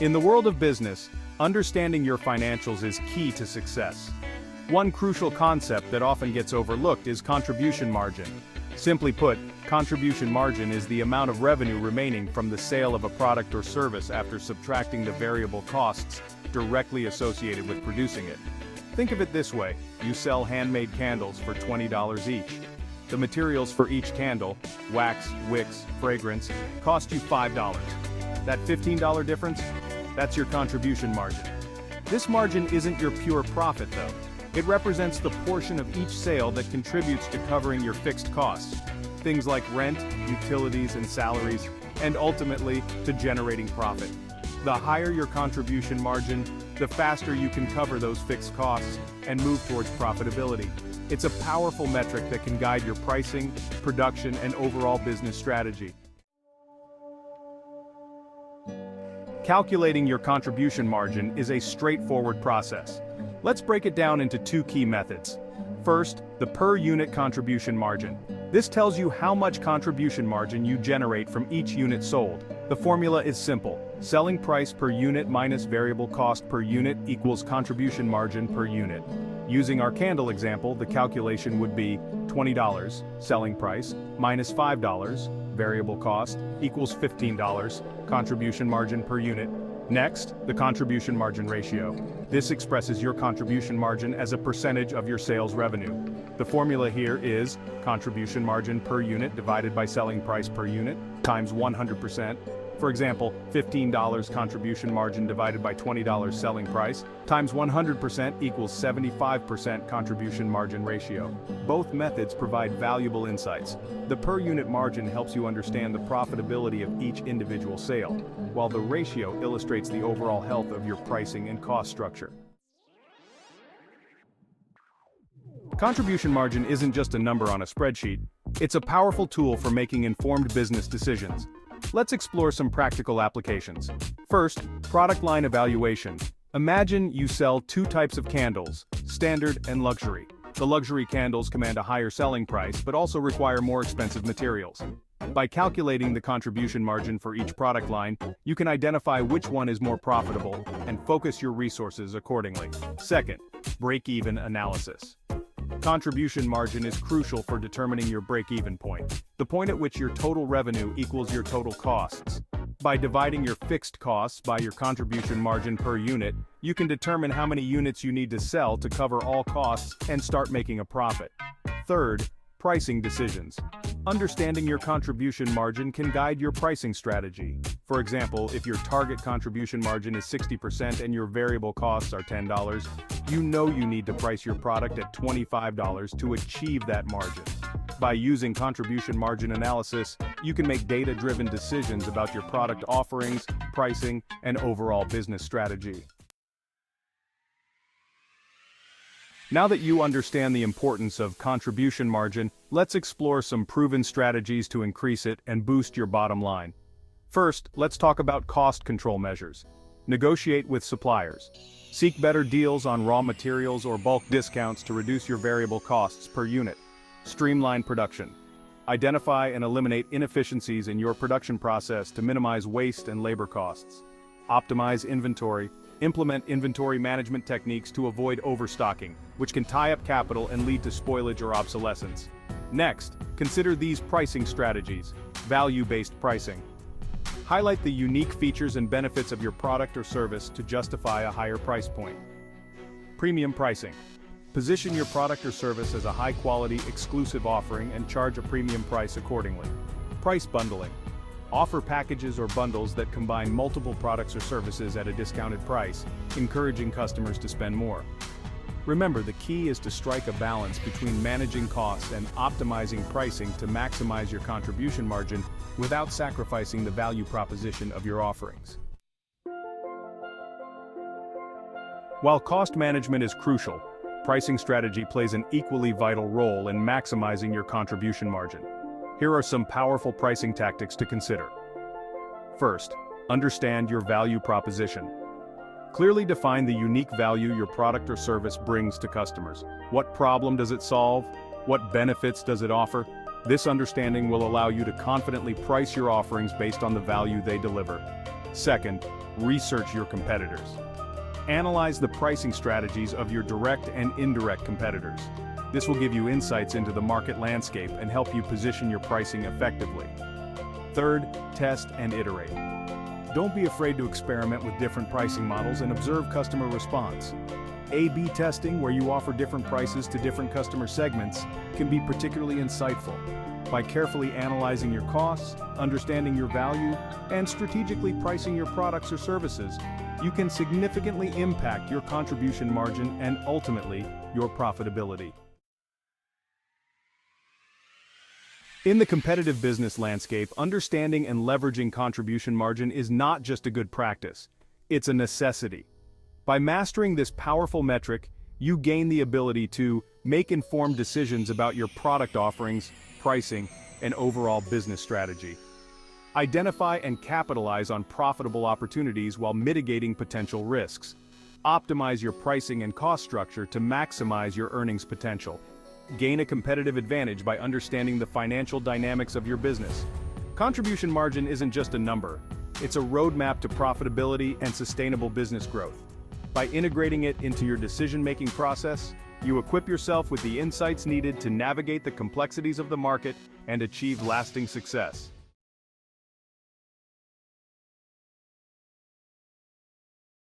In the world of business, understanding your financials is key to success. One crucial concept that often gets overlooked is contribution margin. Simply put, contribution margin is the amount of revenue remaining from the sale of a product or service after subtracting the variable costs directly associated with producing it. Think of it this way: you sell handmade candles for $20 each. The materials for each candle, wax, wicks, fragrance, cost you $5. That $15 difference? That's your contribution margin. This margin isn't your pure profit though. It represents the portion of each sale that contributes to covering your fixed costs. Things like rent, utilities, and salaries, and ultimately, to generating profit. The higher your contribution margin, the faster you can cover those fixed costs and move towards profitability. It's a powerful metric that can guide your pricing, production, and overall business strategy. Calculating your contribution margin is a straightforward process. Let's break it down into two key methods. First, the per-unit contribution margin. This tells you how much contribution margin you generate from each unit sold. The formula is simple. Selling price per unit minus variable cost per unit equals contribution margin per unit. Using our candle example, the calculation would be $20 selling price minus $5 variable cost equals $15 contribution margin per unit. Next, the contribution margin ratio. This expresses your contribution margin as a percentage of your sales revenue. The formula here is contribution margin per unit divided by selling price per unit times 100%. For example, $15 contribution margin divided by $20 selling price times 100% equals 75% contribution margin ratio. Both methods provide valuable insights. The per unit margin helps you understand the profitability of each individual sale, while the ratio illustrates the overall health of your pricing and cost structure. Contribution margin isn't just a number on a spreadsheet. It's a powerful tool for making informed business decisions. Let's explore some practical applications. First, product line evaluation. Imagine you sell two types of candles, standard and luxury. The luxury candles command a higher selling price but also require more expensive materials. By calculating the contribution margin for each product line, you can identify which one is more profitable and focus your resources accordingly. Second, break-even analysis. Contribution margin is crucial for determining your break-even point, the point at which your total revenue equals your total costs. By dividing your fixed costs by your contribution margin per unit, you can determine how many units you need to sell to cover all costs and start making a profit. Third, pricing decisions. Understanding your contribution margin can guide your pricing strategy. For example, if your target contribution margin is 60% and your variable costs are $10, you know you need to price your product at $25 to achieve that margin. By using contribution margin analysis, you can make data-driven decisions about your product offerings, pricing, and overall business strategy. Now that you understand the importance of contribution margin, let's explore some proven strategies to increase it and boost your bottom line. First, let's talk about cost control measures. Negotiate with suppliers. Seek better deals on raw materials or bulk discounts to reduce your variable costs per unit. Streamline production. Identify and eliminate inefficiencies in your production process to minimize waste and labor costs. Optimize inventory. Implement inventory management techniques to avoid overstocking, which can tie up capital and lead to spoilage or obsolescence. Next, consider these pricing strategies. Value-based pricing. Highlight the unique features and benefits of your product or service to justify a higher price point. Premium pricing. Position your product or service as a high-quality, exclusive offering and charge a premium price accordingly. Price bundling. Offer packages or bundles that combine multiple products or services at a discounted price, encouraging customers to spend more. Remember, the key is to strike a balance between managing costs and optimizing pricing to maximize your contribution margin without sacrificing the value proposition of your offerings. While cost management is crucial, pricing strategy plays an equally vital role in maximizing your contribution margin. Here are some powerful pricing tactics to consider. First, understand your value proposition. Clearly define the unique value your product or service brings to customers. What problem does it solve? What benefits does it offer? This understanding will allow you to confidently price your offerings based on the value they deliver. Second, research your competitors. Analyze the pricing strategies of your direct and indirect competitors. This will give you insights into the market landscape and help you position your pricing effectively. Third, test and iterate. Don't be afraid to experiment with different pricing models and observe customer response. A/B testing, where you offer different prices to different customer segments, can be particularly insightful. By carefully analyzing your costs, understanding your value, and strategically pricing your products or services, you can significantly impact your contribution margin and ultimately your profitability. In the competitive business landscape, understanding and leveraging contribution margin is not just a good practice, it's a necessity. By mastering this powerful metric, you gain the ability to make informed decisions about your product offerings, pricing, and overall business strategy. Identify and capitalize on profitable opportunities while mitigating potential risks. Optimize your pricing and cost structure to maximize your earnings potential. Gain a competitive advantage by understanding the financial dynamics of your business. Contribution margin isn't just a number, it's a roadmap to profitability and sustainable business growth. By integrating it into your decision-making process, you equip yourself with the insights needed to navigate the complexities of the market and achieve lasting success.